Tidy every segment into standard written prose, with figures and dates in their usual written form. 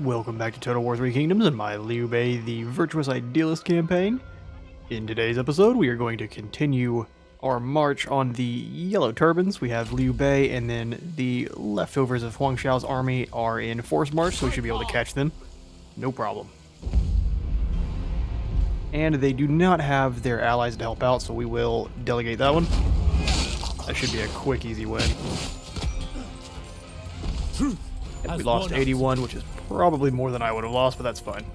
Welcome back to Total War 3 Kingdoms and my Liu Bei the Virtuous Idealist campaign. In today's episode, we are going to continue our march on the Yellow Turbans. We have Liu Bei, and then the leftovers of Huang Xiao's army are in forced march, so we should be able to catch them. No problem. And they do not have their allies to help out, so we will delegate that one. That should be a quick, easy win. And we lost 81, which is probably more than I would have lost, but that's fine.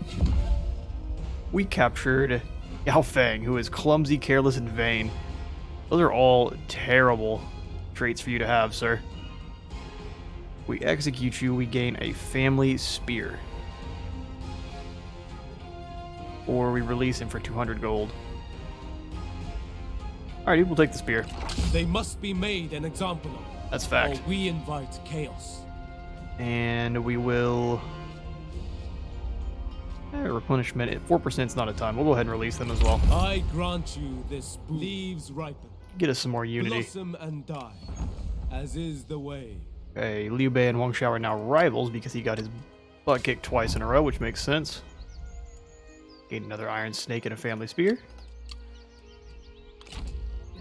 We captured Yao Feng, who is clumsy, careless, and vain. Those are all terrible traits for you to have, sir. We execute you, we gain a family spear. Or we release him for 200 gold. Alrighty, we'll take the spear. They must be made an example of. That's fact. Or we invite chaos. And we will... replenishment at 4% is not a ton. We'll go ahead and release them as well. I grant you this boon. Leaves ripen. Get us some more unity. Blossom and die, as is the way. Okay, Liu Bei and Huang Xiao are now rivals because he got his butt kicked twice in a row, which makes sense. Gain another Iron Snake and a Family Spear.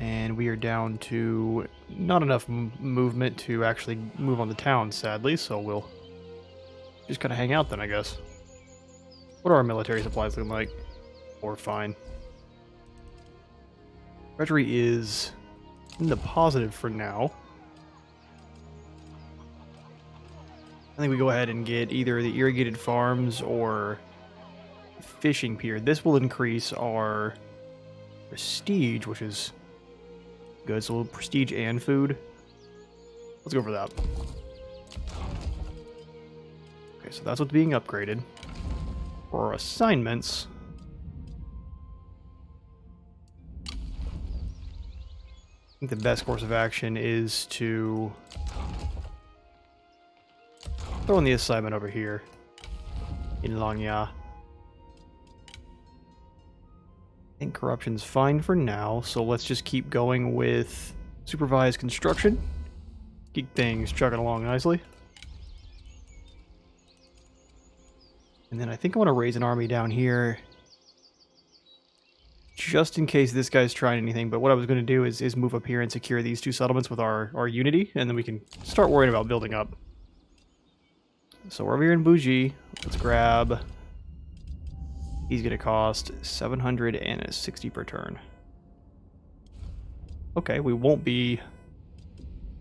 And we are down to not enough movement to actually move on the town, sadly, so we'll just kind of hang out then, I guess. What are our military supplies looking like? Or fine. Treasury is in the positive for now. I think we go ahead and get either the irrigated farms or fishing pier. This will increase our prestige, which is good. So we'll prestige and food. Let's go for that. Okay, so that's what's being upgraded. For our assignments, I think the best course of action is to throw in the assignment over here in Langya. I think corruption's fine for now, so let's just keep going with supervised construction. Keep things chugging along nicely. And then I think I want to raise an army down here just in case this guy's trying anything. But what I was going to do is move up here and secure these two settlements with our unity, and then we can start worrying about building up. So we're over here in Bougie. Let's grab... He's going to cost 760 per turn. Okay, we won't be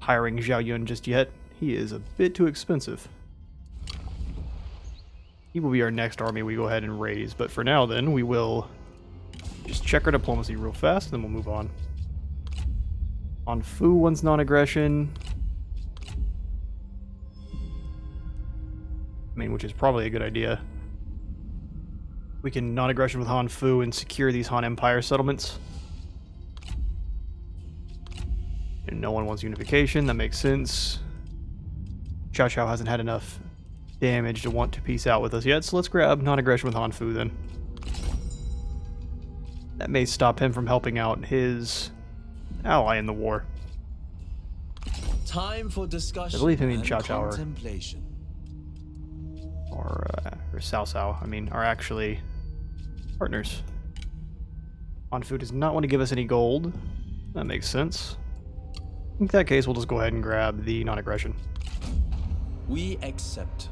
hiring Zhao Yun just yet. He is a bit too expensive. He will be our next army we go ahead and raise. But for now, then, we will just check our diplomacy real fast, and then we'll move on. On Fu, one's non-aggression. I mean, which is probably a good idea. We can non-aggression with Han Fu and secure these Han Empire settlements. And no one wants unification, that makes sense. Cao Cao hasn't had enough damage to want to peace out with us yet, so let's grab non-aggression with Han Fu then. That may stop him from helping out his ally in the war. Time for discussion. I believe him and and Cao Cao contemplation. or Cao Cao, I mean, are actually partners. Han Fu does not want to give us any gold. That makes sense. In that case, we'll just go ahead and grab the non-aggression. We accept.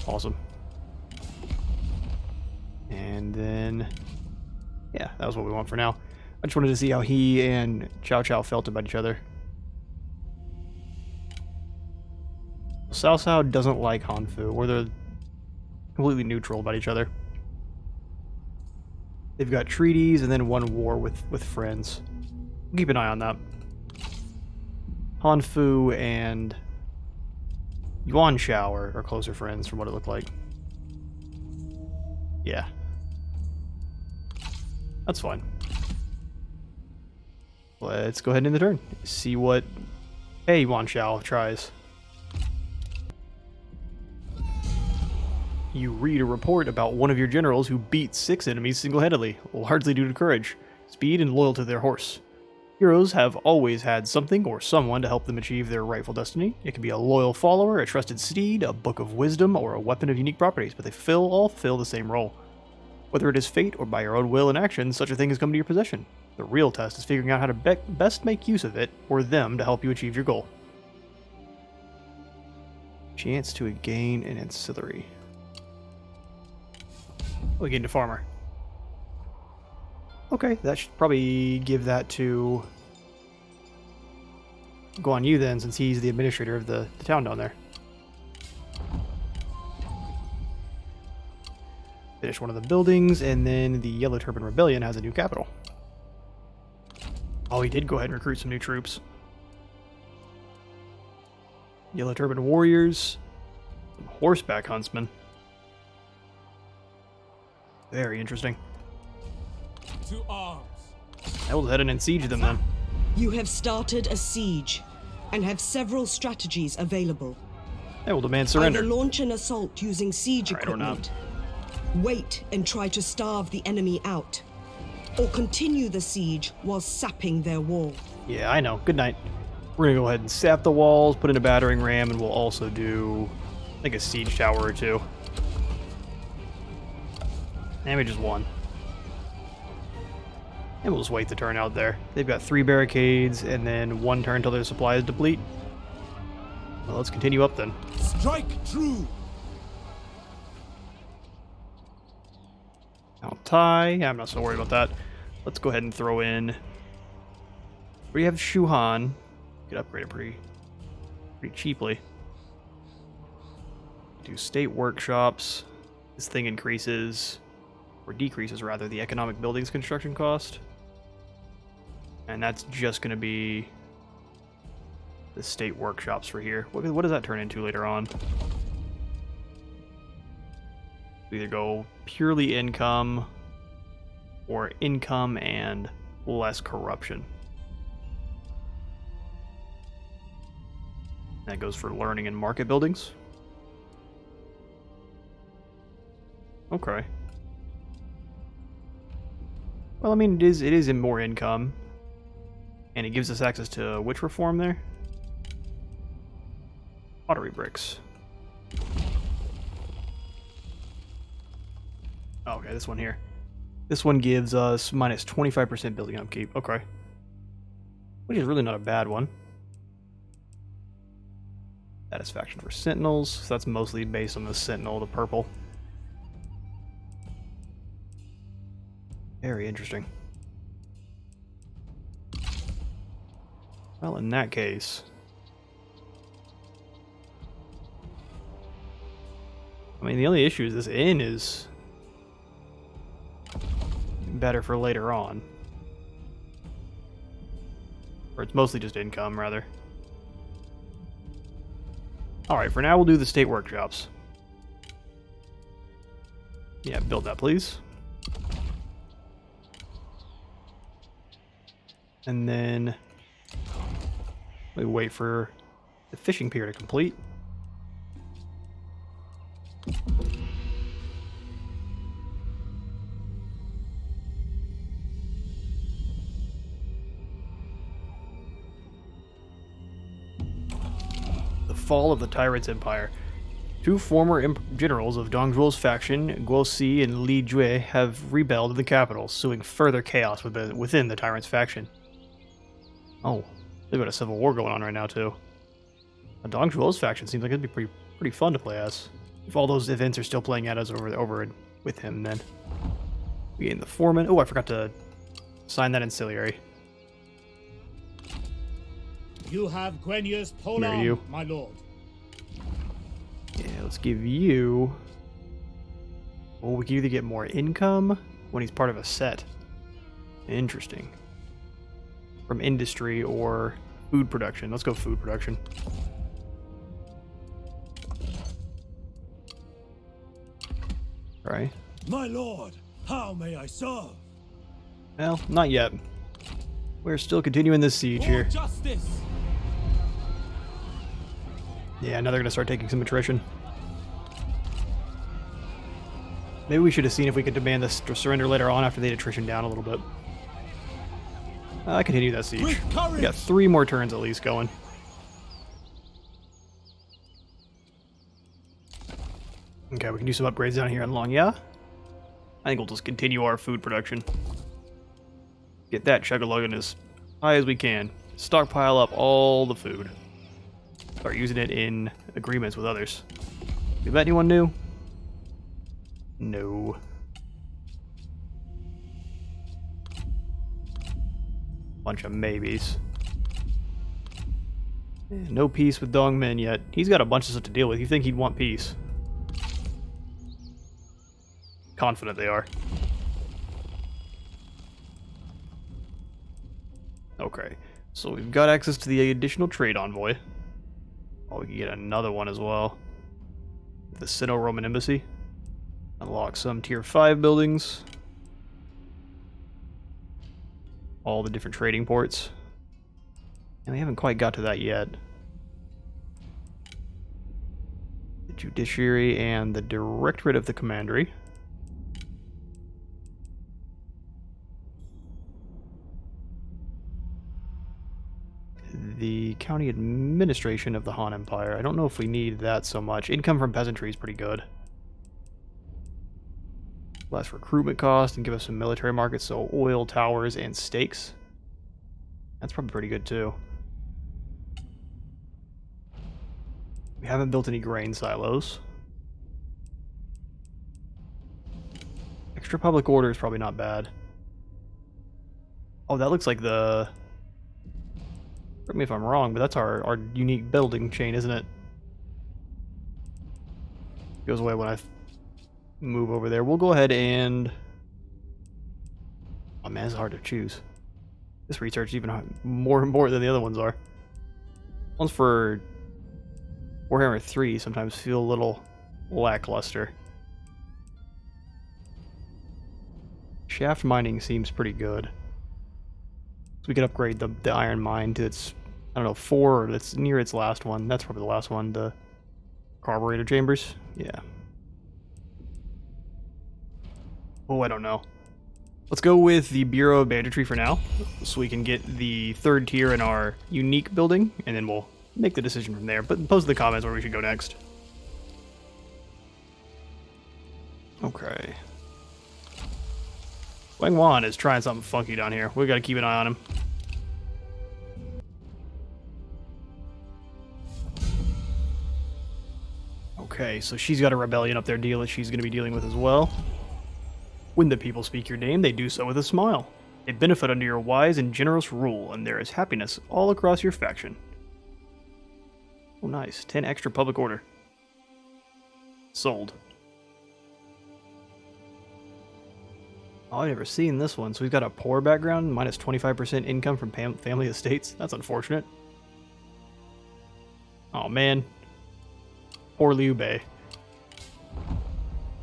Awesome. And then, yeah, that was what we want for now. I just wanted to see how he and Cao Cao felt about each other. Cao Cao doesn't like Han Fu, or they're completely neutral about each other. They've got treaties and then one war with friends. Keep an eye on that. Han Fu and Yuan Shao are closer friends from what it looked like. Yeah. That's fine. Let's go ahead and end the turn. See what Yuan Shao tries. You read a report about one of your generals who beat 6 enemies single-handedly, largely due to courage, speed, and loyalty to their horse. Heroes have always had something or someone to help them achieve their rightful destiny. It can be a loyal follower, a trusted steed, a book of wisdom, or a weapon of unique properties, but they all fulfill the same role. Whether it is fate or by your own will and action, such a thing has come to your possession. The real test is figuring out how to best make use of it, or them, to help you achieve your goal. Chance to gain an ancillary. We gained a farmer. Okay, that should probably give that to Guan Yu then, since he's the administrator of the town down there. Finish one of the buildings, and then the Yellow Turban Rebellion has a new capital. Oh, he did go ahead and recruit some new troops. Yellow Turban Warriors, some horseback huntsmen. Very interesting. To arms. I will head in and siege them then. You have started a siege and have several strategies available. I will demand surrender. Either launch an assault using siege Alright, or not. equipment, wait and try to starve the enemy out, or continue the siege while sapping their wall. Yeah, I know. Good night. We're gonna go ahead and sap the walls, put in a battering ram, and we'll also do, I think, a siege tower or two. Maybe just one. And we'll just wait the turn out there. They've got 3 barricades, and then 1 turn until their supplies deplete. Well, let's continue up then. Strike true. I'll tie. I'm not so worried about that. Let's go ahead and throw in. We have Shuhan. You could upgrade it pretty cheaply. Do state workshops. This thing increases, or decreases rather, the economic buildings construction cost. And that's just going to be the state workshops for here. What does that turn into later on? Either go purely income or income and less corruption. That goes for learning and market buildings. Okay. Well, I mean, it is in more income. And it gives us access to which reform there? Pottery bricks. Okay, this one here. This one gives us minus 25% building upkeep. Okay. Which is really not a bad one. Satisfaction for sentinels. So that's mostly based on the sentinel, the purple. Very interesting. Well, in that case... I mean, the only issue is this inn is better for later on. Or it's mostly just income, rather. Alright, for now we'll do the state workshops. Yeah, build that, please. And then we wait for the fishing pier to complete. The fall of the Tyrant's Empire. 2 former generals of Dong Zhuo's faction, Guo Si and Li Jue, have rebelled in the capital, sowing further chaos within the Tyrant's faction. Oh, they've got a civil war going on right now, too. Dong Zhuo's faction seems like it'd be pretty fun to play as. If all those events are still playing out as over with him, then. We gain the foreman. Oh, I forgot to sign that ancillary. You have Gwenya's pole Where are you? arm, my lord. Yeah, let's give you... Well, we can either get more income when he's part of a set. Interesting. From industry or food production. Let's go food production. Alright. My lord, how may I serve? Well, not yet. We're still continuing this siege For here. justice. Yeah, now they're gonna start taking some attrition. Maybe we should have seen if we could demand this surrender later on after they'd attrition down a little bit. I continue that siege. With courage! We got 3 more turns at least going. Okay, we can do some upgrades down here on Longya. I think we'll just continue our food production. Get that chug-a-lugging as high as we can. Stockpile up all the food. Start using it in agreements with others. We met anyone new? No. Bunch of maybes. No peace with Dongmin yet. He's got a bunch of stuff to deal with. You think he'd want peace? Confident they are. Okay, so we've got access to the additional trade envoy. Oh, we can get another one as well. The Sino-Roman Embassy. Unlock some tier 5 buildings. All the different trading ports. And we haven't quite got to that yet. The Judiciary and the Directorate of the Commandery. The County Administration of the Han Empire. I don't know if we need that so much. Income from peasantry is pretty good. Less recruitment cost and give us some military markets, so oil, towers, and stakes. That's probably pretty good too. We haven't built any grain silos. Extra public order is probably not bad. Oh, that looks like the... Correct me if I'm wrong, but that's our unique building chain, isn't it? Goes away when I move over there. We'll go ahead and... Oh man, it's hard to choose. This research is even more important than the other ones are. Ones for Warhammer 3 sometimes feel a little lackluster. Shaft mining seems pretty good. So we could upgrade the iron mine to its, I don't know, 4, or it's near its last one. That's probably the last one, the carburetor chambers. Yeah. Oh, I don't know. Let's go with the Bureau of Banditry for now, so we can get the 3rd tier in our unique building, and then we'll make the decision from there. But post in the comments where we should go next. Okay. Wang Wan is trying something funky down here. We gotta keep an eye on him. Okay, so she's got a rebellion up there deal that she's gonna be dealing with as well. When the people speak your name, they do so with a smile. They benefit under your wise and generous rule, and there is happiness all across your faction. Oh, nice. 10 extra public order. Sold. Oh, I've never seen this one. So we've got a poor background, minus 25% income from family estates. That's unfortunate. Oh, man. Poor Liu Bei.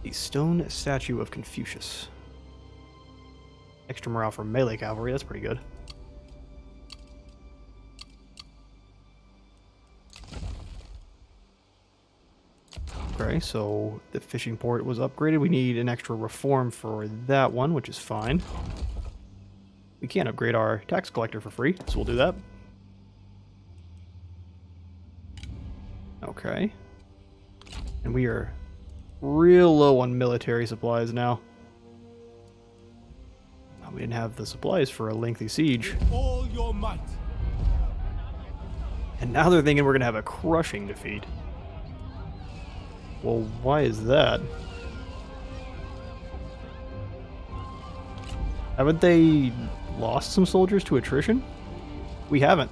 The stone statue of Confucius. Extra morale for melee cavalry, that's pretty good. Okay, so the fishing port was upgraded. We need an extra reform for that one, which is fine. We can't upgrade our tax collector for free, so we'll do that. Okay. And we are real low on military supplies now. We didn't have the supplies for a lengthy siege. With all your might. And now they're thinking we're going to have a crushing defeat. Well, why is that? Haven't they lost some soldiers to attrition? We haven't.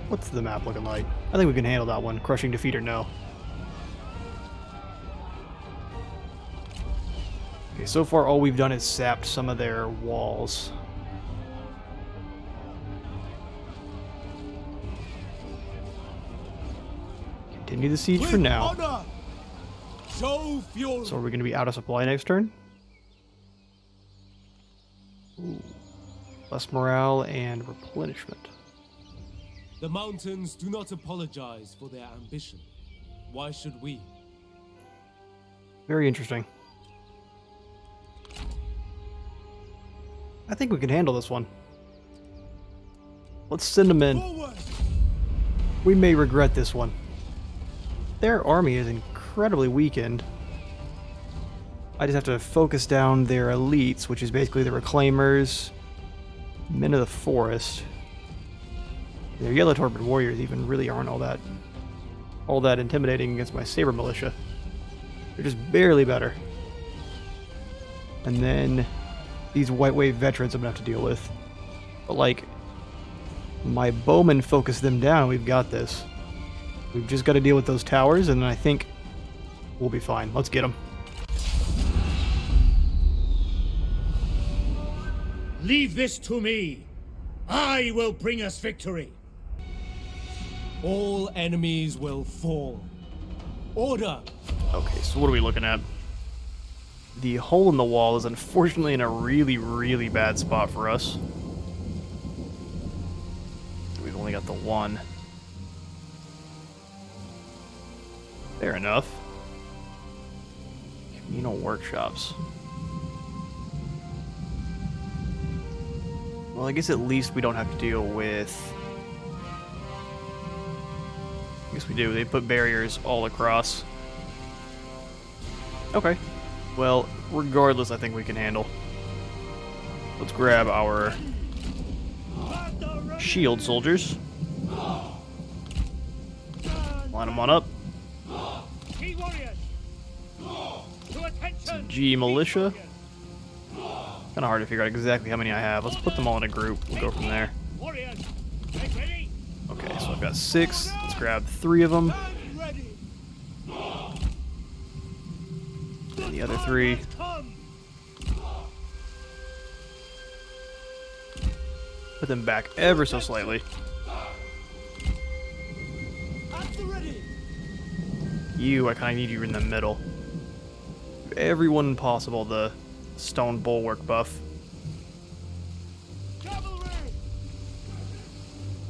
What's the map looking like? I think we can handle that one. Crushing defeat or no. Okay, so far all we've done is sapped some of their walls. Continue the siege for now. Honor. Show fury. So are we going to be out of supply next turn? Ooh. Less morale and replenishment. The mountains do not apologize for their ambition. Why should we? Very interesting. I think we can handle this one. Let's send them in. We may regret this one. Their army is incredibly weakened. I just have to focus down their elites, which is basically the Reclaimers, Men of the Forest. Their Yellow Torpid Warriors even really aren't all that intimidating against my Saber Militia. They're just barely better. And then these White Wave veterans I'm gonna have to deal with. But like, my bowmen focus them down, we've got this. We've just got to deal with those towers, and I think we'll be fine. Let's get them. Leave this to me. I will bring us victory. All enemies will fall. Order! Okay, so what are we looking at? The hole in the wall is unfortunately in a really, really bad spot for us. We've only got the one. Fair enough. Communal workshops. Well, I guess at least we don't have to deal with... I guess we do. They put barriers all across. Okay. Well, regardless, I think we can handle. Let's grab our shield soldiers. Line them on up. Some G militia. Kind of hard to figure out exactly how many I have. Let's put them all in a group. We'll go from there. Okay, so I've got 6. Let's grab 3 of them. And the other 3. Put them back ever so slightly. You, I kind of need you in the middle. Give everyone possible the stone bulwark buff.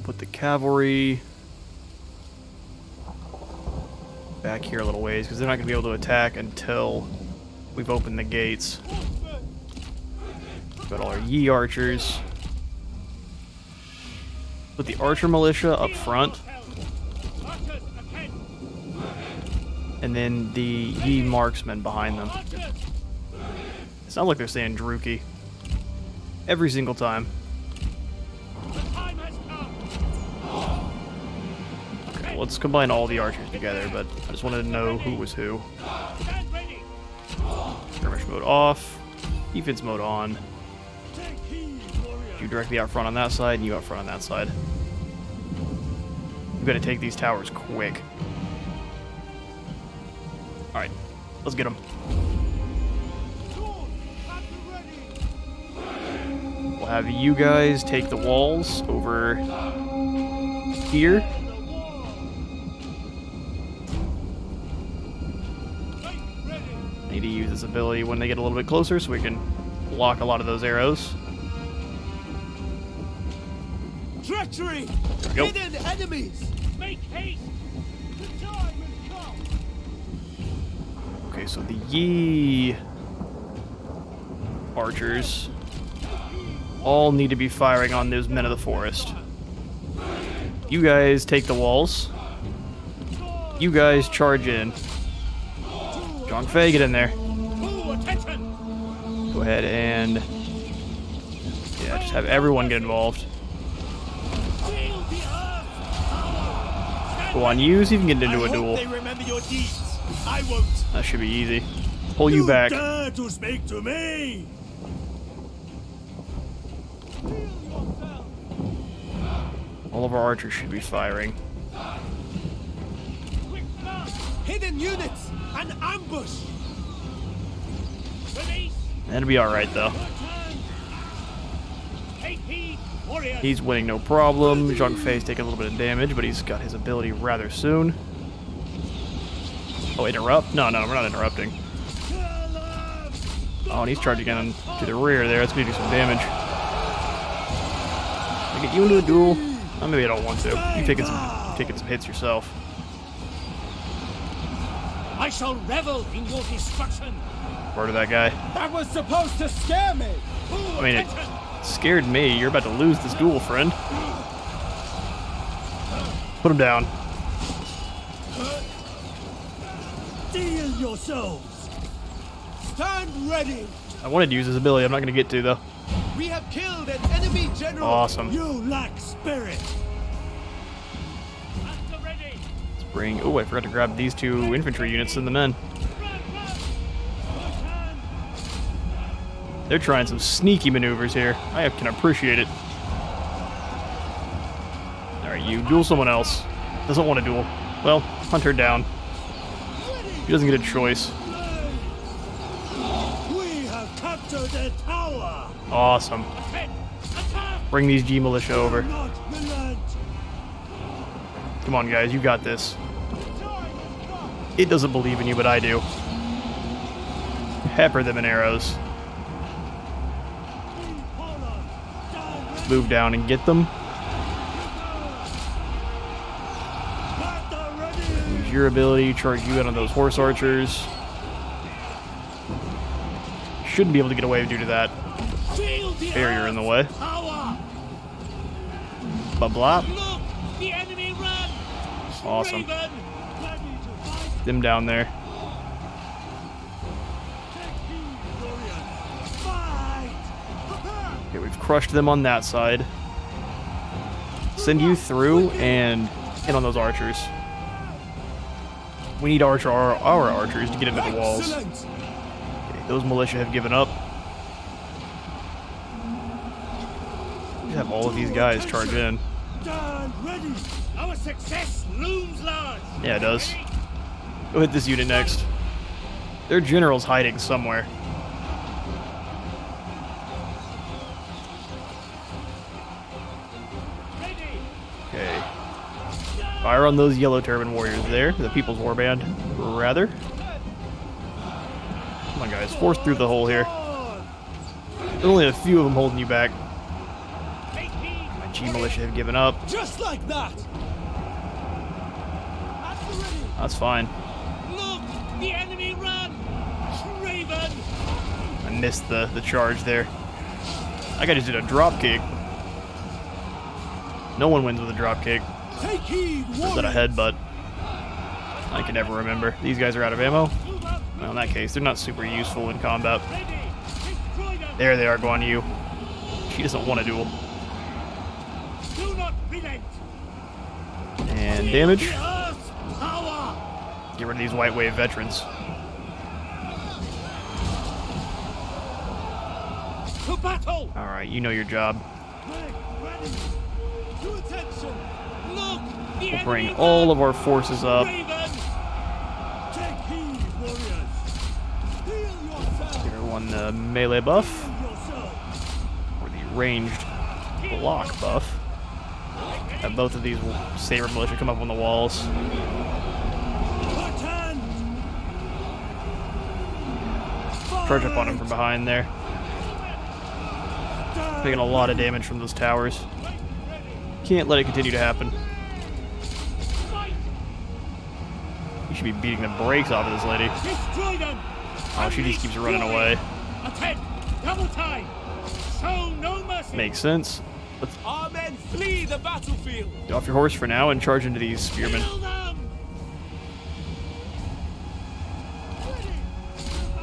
Put the cavalry back here a little ways, because they're not going to be able to attack until we've opened the gates. We've got all our Yi archers. Put the archer militia up front. And then the Yi marksmen behind them. It's not like they're saying Druki every single time. Okay, let's combine all the archers together, but I just wanted to know who was who. Skirmish mode off. Defense mode on. You directly out front on that side, and you out front on that side. We've got to take these towers quick. Alright, let's get them. We'll have you guys take the walls over here. I need to use this ability when they get a little bit closer so we can block a lot of those arrows. Treachery! There we go. Hidden enemies! Make haste. The time has come. Okay, so the Yi archers all need to be firing on those Men of the Forest. You guys take the walls. You guys charge in. Zhang Fei, get in there. Go ahead and... yeah, just have everyone get involved. Go on, you, see if you can get into a duel. They remember your deeds. I won't. That should be easy. Pull you back. Dare to speak to me? All of our archers should be firing. Hidden units! An ambush! That'll be alright, though. He's winning no problem. Zhang Fei's taking a little bit of damage, but he's got his ability rather soon. Oh, interrupt? No, we're not interrupting. Oh, and he's charging in to the rear there. That's going to do some damage. Can I get you into a duel? Oh, maybe I don't want to. You're taking some hits yourself. I shall revel in your destruction. Murder that guy. That was supposed to scare me! I mean, Scared me. You're about to lose this duel, friend. Put him down. Steel yourselves! Stand ready! I wanted to use his ability. I'm not going to get to, though. We have killed an enemy general! Awesome. You lack spirit! Let's bring... Oh, I forgot to grab these 2 infantry units and the men. They're trying some sneaky maneuvers here. I can appreciate it. Alright, you duel someone else. Doesn't want to duel. Well, hunt her down. He doesn't get a choice. We have captured the tower! Awesome. Bring these G militia over. Not relent! Come on, guys, you got this. It doesn't believe in you, but I do. Pepper them in arrows. Move down and get them. Use your ability, charge you out on those horse archers. Shouldn't be able to get away due to that barrier in the way. Blah blah. The enemy run! Awesome. Raven! Them down there. Okay, we've crushed them on that side. Send you through and hit on those archers. We need our archers to get into the walls. Excellent! Okay, those militia have given up. We have all of these guys charge in. Stand ready! Our success looms large! Yeah, it does. Go hit this unit next. Their general's hiding somewhere. Okay. Fire on those yellow turban warriors there. The People's Warband, rather. Come on, guys. Force through the hole here. There's only a few of them holding you back. My G militia have given up. Just like that! That's fine. Look! The enemy run! Raven! I missed the charge there. I just did a drop kick. No one wins with a drop kick. Take heed, Or is that a headbutt? I can never remember. These guys are out of ammo. Well, in that case, they're not super useful in combat. There they are, Guan Yu. She doesn't want to duel. Do not relent! And damage. The Earth's power! Get rid of these White Wave veterans. To battle! Alright, you know your job. Ready! to attention! Look! The We'll bring enemy all run! of our forces up. Raven! Take heed, warriors! Heal yourself! Give everyone the melee buff. Yourself! Or the ranged block buff. Have both of these saber militia come up on the walls. Attack! Charge up on him from behind there. Taking a lot of damage from those towers. Can't let it continue to happen. You should be beating the brakes off of this lady. Destroy them! Oh, she just keeps running away. Attack! Double time! Show no mercy! Makes sense. Let's Our men flee the battlefield! get off your horse for now and charge into these spearmen. Kill them!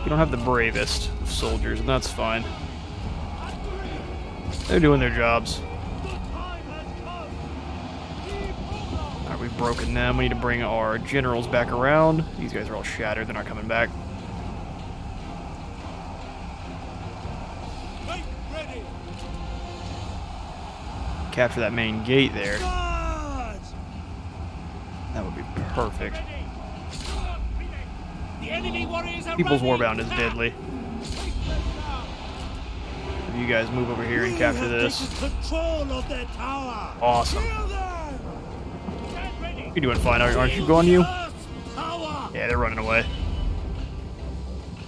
You don't have the bravest of soldiers, and that's fine. They're doing their jobs. The time has come! Alright, we've broken them. We need to bring our generals back around. These guys are all shattered. They're not coming back. Make ready! Capture that main gate there. Charge! That would be perfect. The enemy warriors are People's running! Warbound is deadly. If you guys move over here and capture this. Control of their tower! Awesome. Kill them! You're doing fine, aren't you, Guan Yu? Earth's power! Yeah, they're running away.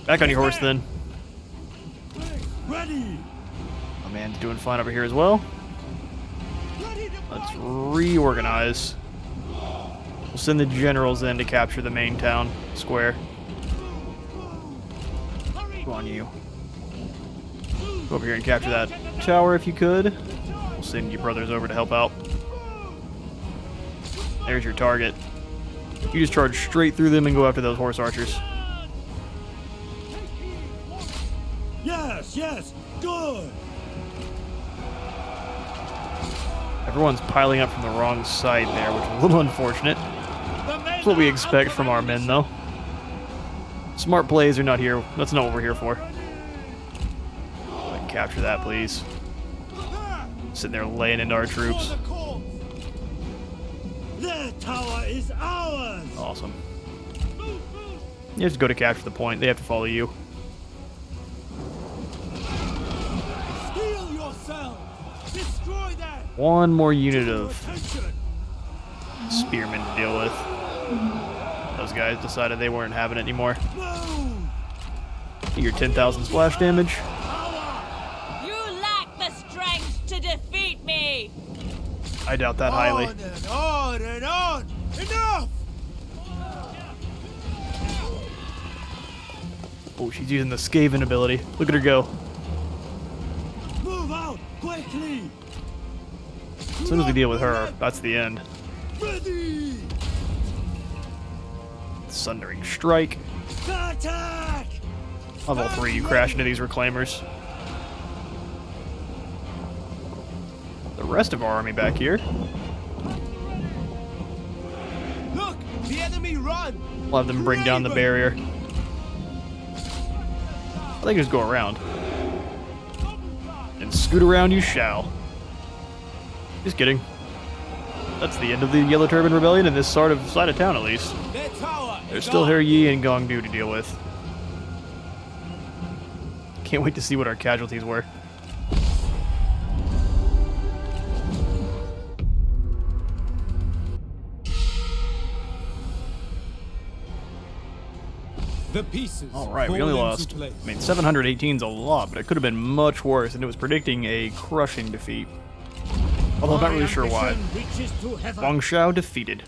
Back on your horse then. Ready! My man's doing fine over here as well. Ready to Let's fight! reorganize. We'll send the generals in to capture the main town square. Guan Yu. Go over here and capture that tower if you could. We'll send your brothers over to help out. There's your target. You just charge straight through them and go after those horse archers. Yes, yes, good. Everyone's piling up from the wrong side there, which is a little unfortunate. That's what we expect from our men, though. Smart plays are not here. That's not what we're here for. Capture that, please. Sitting there laying into our troops. Their tower is ours. Awesome. You just go to capture the point. They have to follow you. Steel yourself! Destroy them! One more unit of Attention! spearmen to deal with. Those guys decided they weren't having it anymore. Move. Your 10,000 splash damage. You lack the strength to defeat me! I doubt that highly. On and on and on! Enough! Oh, she's using the Skaven ability. Look at her go. Move out quickly. As soon as we deal with her, that's the end. Ready. Sundering Strike. Attack. Level 3, you crash into these reclaimers. The rest of our army back here. Look! The enemy run! We'll have them bring down the barrier. I think just go around. And scoot around you shall. Just kidding. That's the end of the Yellow Turban Rebellion in this side of town, at least. Their tower There's is still up. Her Yi and Gong Du to deal with. Can't wait to see what our casualties were. The pieces. Alright, we only fall into lost. place. I mean, 718 is a lot, but it could have been much worse, and it was predicting a crushing defeat. Although I'm not really sure why. Reaches to heaven. Guangzhou defeated.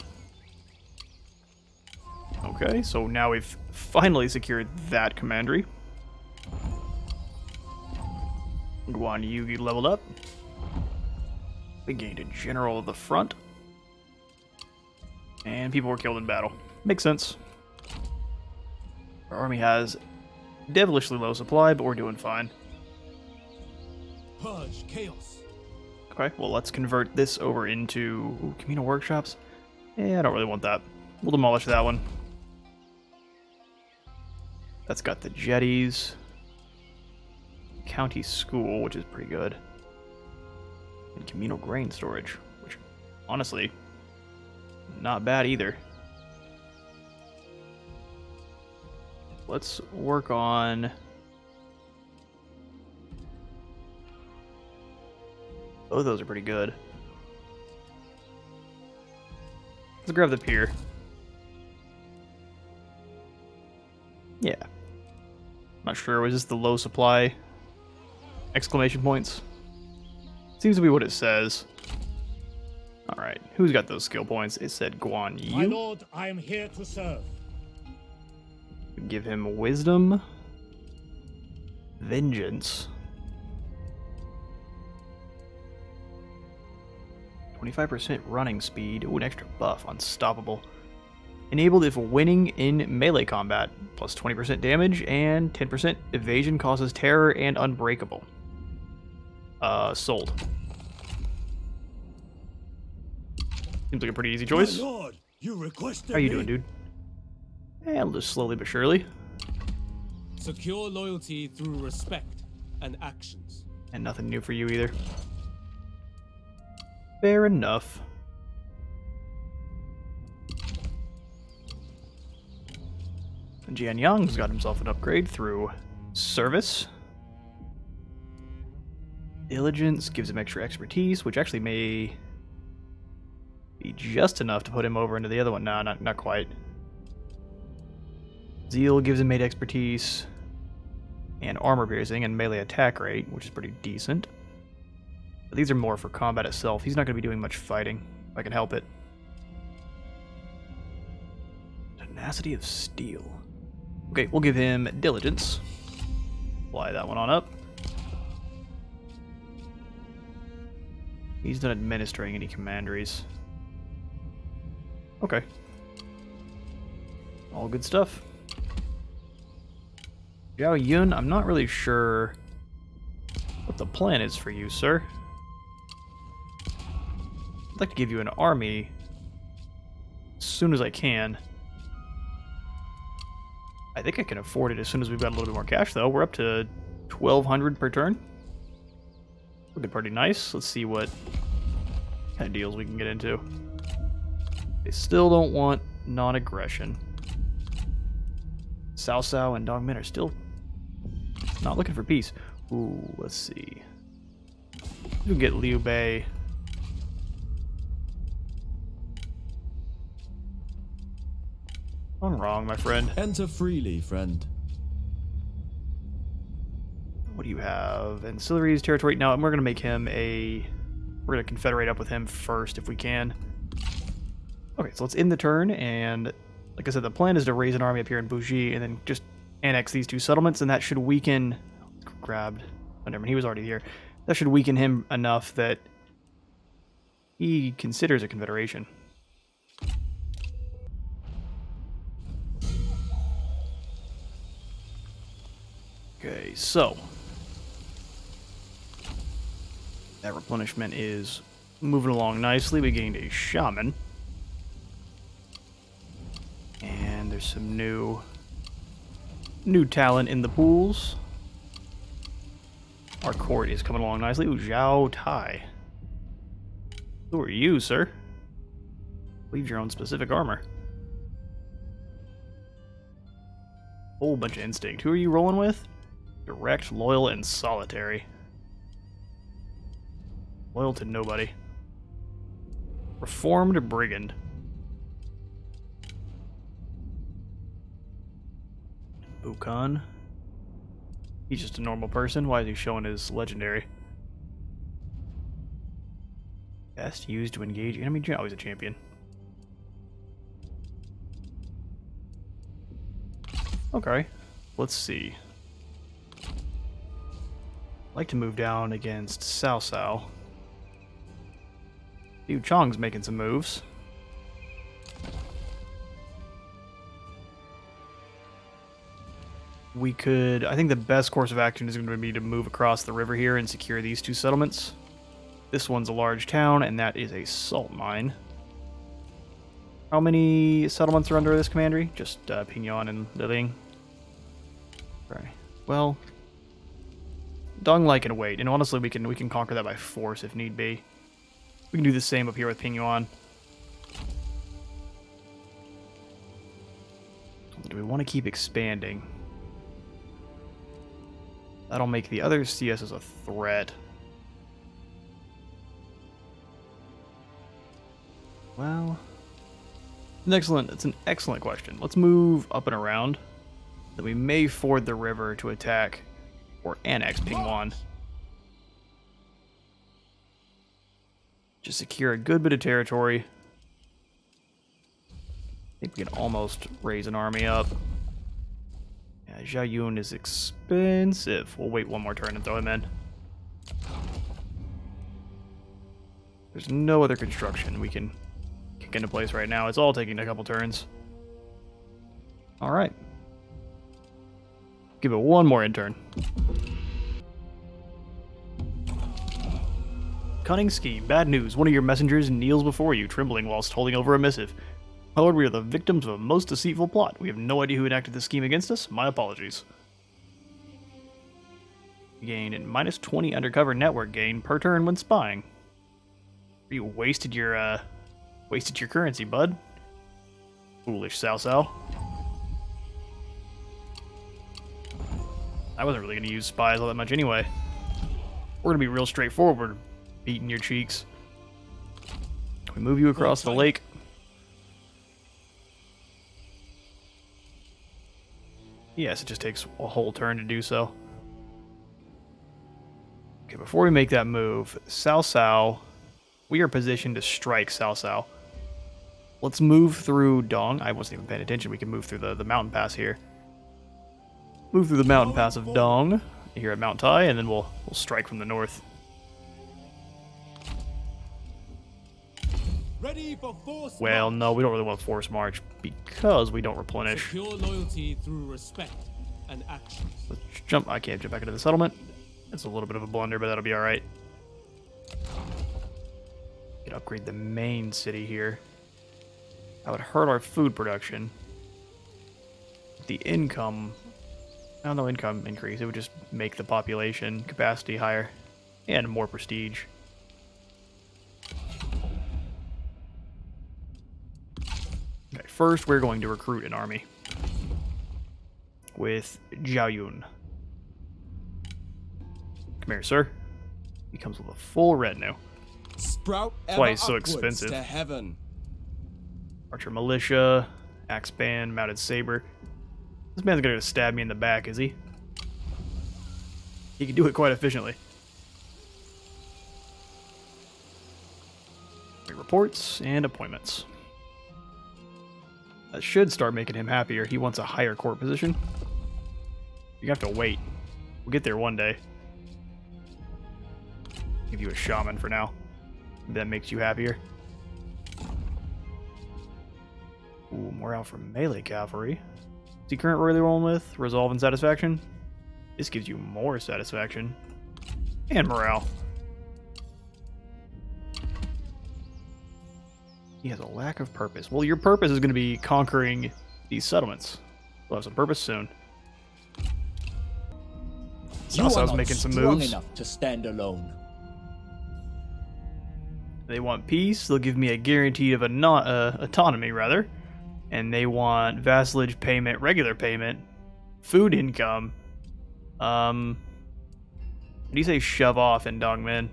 Okay, so now we've finally secured that commandery. Guan Yu leveled up. We gained a general of the front. And people were killed in battle. Makes sense. Our army has devilishly low supply, but we're doing fine. Purge chaos. Okay, well, let's convert this over into communal workshops. Yeah, I don't really want that. We'll demolish that one. That's got the jetties. County school, which is pretty good. And communal grain storage, which, honestly, not bad either. Let's work on... Both of those are pretty good. Let's grab the pier. Yeah. Not sure, was this the low supply? Exclamation points? Seems to be what it says. Alright, who's got those skill points? It said Guan My Yu. lord, I am here to serve. Give him wisdom. Vengeance. 25% running speed. Ooh, an extra buff. Unstoppable. Enabled if winning in melee combat. Plus 20% damage and 10% evasion causes terror and unbreakable. Sold. Seems like a pretty easy choice. My lord, you requested How you me. doing, dude? And just slowly but surely. Secure loyalty through respect and actions. And nothing new for you either. Fair enough. And Jian Yang's got himself an upgrade through service. Diligence gives him extra expertise, which actually may be just enough to put him over into the other one. No, not quite. Zeal gives him 8 expertise and armor piercing and melee attack rate, which is pretty decent. But these are more for combat itself. He's not going to be doing much fighting, if I can help it. Tenacity of steel. Okay, we'll give him diligence. Fly that one on up. He's not administering any commanderies. Okay. All good stuff. Zhao Yun, I'm not really sure what the plan is for you, sir. I'd like to give you an army as soon as I can. I think I can afford it as soon as we've got a little bit more cash, though. We're up to 1,200 per turn. Looking pretty nice. Let's see what kind of deals we can get into. They still don't want non-aggression. Cao Cao and Dongmin are still not looking for peace. Ooh, let's see. We can get Liu Bei. I'm wrong, my friend. Enter freely, friend. What do you have? Ancillaries, territory. Now, we're going to make him a... We're going to confederate up with him first if we can. Okay, so let's end the turn, and like I said, the plan is to raise an army up here in Bougie and then just annex these two settlements, and that should weaken... Grabbed... Oh, never mind, he was already here. That should weaken him enough that he considers a confederation. Okay, so... That replenishment is moving along nicely. We gained a shaman. And there's some new talent in the pools. Our court is coming along nicely. Ooh, Zhao Tai. Who are you, sir? Leave your own specific armor. Whole bunch of instinct. Who are you rolling with? Direct, loyal, and solitary. Loyal to nobody. Reformed brigand. Bukan. He's just a normal person. Why is he showing his legendary? Best used to engage enemy. Oh, he's a champion. Okay. Let's see. I'd like to move down against Cao Cao. Liu Chong's making some moves. We could... I think the best course of action is going to be to move across the river here and secure these two settlements. This one's a large town, and that is a salt mine. How many settlements are under this commandery? Just Pignon and Liling. Right. Well... Donglai can wait, and honestly we can conquer that by force if need be. We can do the same up here with Pignon. Do we want to keep expanding? That'll make the other CS as a threat. Well, it's an excellent question. Let's move up and around. Then we may ford the river to attack or annex Pingwan. Just secure a good bit of territory. I think we can almost raise an army up. Yeah, Zhao Yun is expensive. We'll wait one more turn and throw him in. There's no other construction we can kick into place right now. It's all taking a couple turns. Alright. Give it one more intern. Cunning scheme. Bad news. One of your messengers kneels before you, trembling whilst holding over a missive. My lord, we are the victims of a most deceitful plot. We have no idea who enacted this scheme against us. My apologies. You gain minus 20 undercover network gain per turn when spying. You wasted your currency, bud. Foolish Cao Cao. I wasn't really going to use spies all that much anyway. We're going to be real straightforward, beating your cheeks. We move you across the lake. Yes, it just takes a whole turn to do so. Okay, before we make that move, Cao Cao, we are positioned to strike Cao Cao. Let's move through Dong. I wasn't even paying attention. We can move through the mountain pass here. Move through the mountain pass of Dong here at Mount Tai, and then we'll strike from the north. Ready for force Well, march. no, we don't really want force march because we don't replenish. Secure loyalty through respect and actions. Let's jump. I can't jump back into the settlement. It's a little bit of a blunder, but that'll be alright. We can upgrade the main city here. That would hurt our food production. The income... I don't know, income increase. It would just make the population capacity higher. And more prestige. Okay, first we're going to recruit an army. With Zhao Yun. Come here, sir. He comes with a full retinue. Sprout That's why ever he's so upwards expensive. to heaven. Archer militia, axe band, mounted saber. This man's gonna stab me in the back, is he? He can do it quite efficiently. Reports and appointments. That should start making him happier. He wants a higher court position. You have to wait. We'll get there one day. Give you a shaman for now. Maybe that makes you happier. Ooh, morale from melee cavalry. Is he current really rolling with? Resolve and satisfaction? This gives you more satisfaction. And morale. He has a lack of purpose. Well, your purpose is going to be conquering these settlements. We'll have some purpose soon. You are Sasa's not making some strong moves. enough to stand alone. They want peace. They'll give me a guarantee of autonomy, rather. And they want vassalage payment, regular payment, food income. What do you say shove off in Dongmin?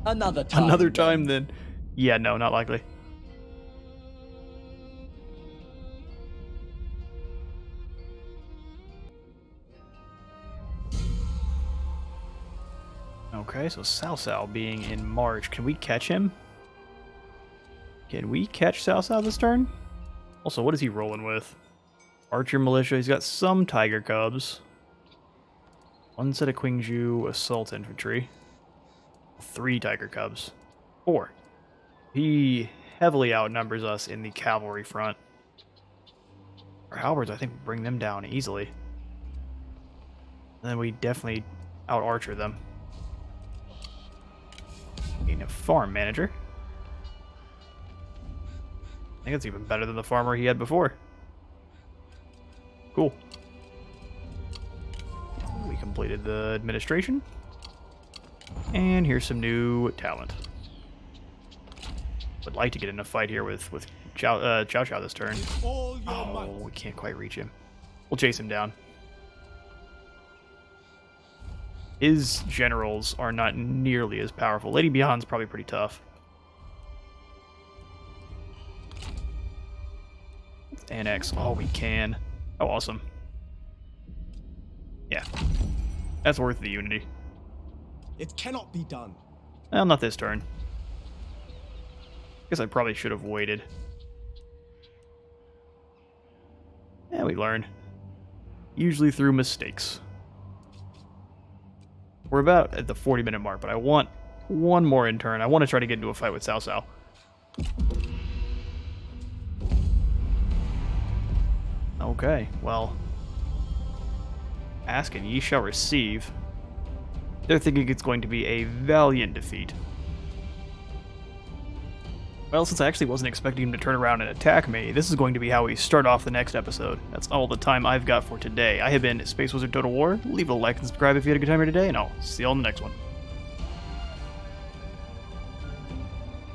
Another time. Another time then. Yeah, no, not likely. Okay, so Cao Cao being in March. Can we catch him? Can we catch Cao Cao this turn? Also, what is he rolling with? Archer militia. He's got some tiger cubs. One set of Qingju assault infantry. 3 tiger cubs. 4. He heavily outnumbers us in the cavalry front. Our halberds, I think, bring them down easily. And then we definitely out-archer them. Getting a farm manager. I think it's even better than the farmer he had before. Cool. We completed the administration. And here's some new talent. Would like to get in a fight here with Chow Chow this turn. All your Oh, might. we can't quite reach him. We'll chase him down. His generals are not nearly as powerful. Lady Bihan's probably pretty tough. Let's annex all we can. Oh, awesome. Yeah. That's worth the unity. It cannot be done. Well, not this turn. Guess I probably should have waited. Yeah, we learn. Usually through mistakes. We're about at the 40-minute mark, but I want one more in turn. I want to try to get into a fight with Cao Cao. Okay, well. Ask and ye shall receive. They're thinking it's going to be a valiant defeat. Well, since I actually wasn't expecting him to turn around and attack me, this is going to be how we start off the next episode. That's all the time I've got for today. I have been Space Wizard Total War. Leave a like and subscribe if you had a good time here today, and I'll see you all in the next one.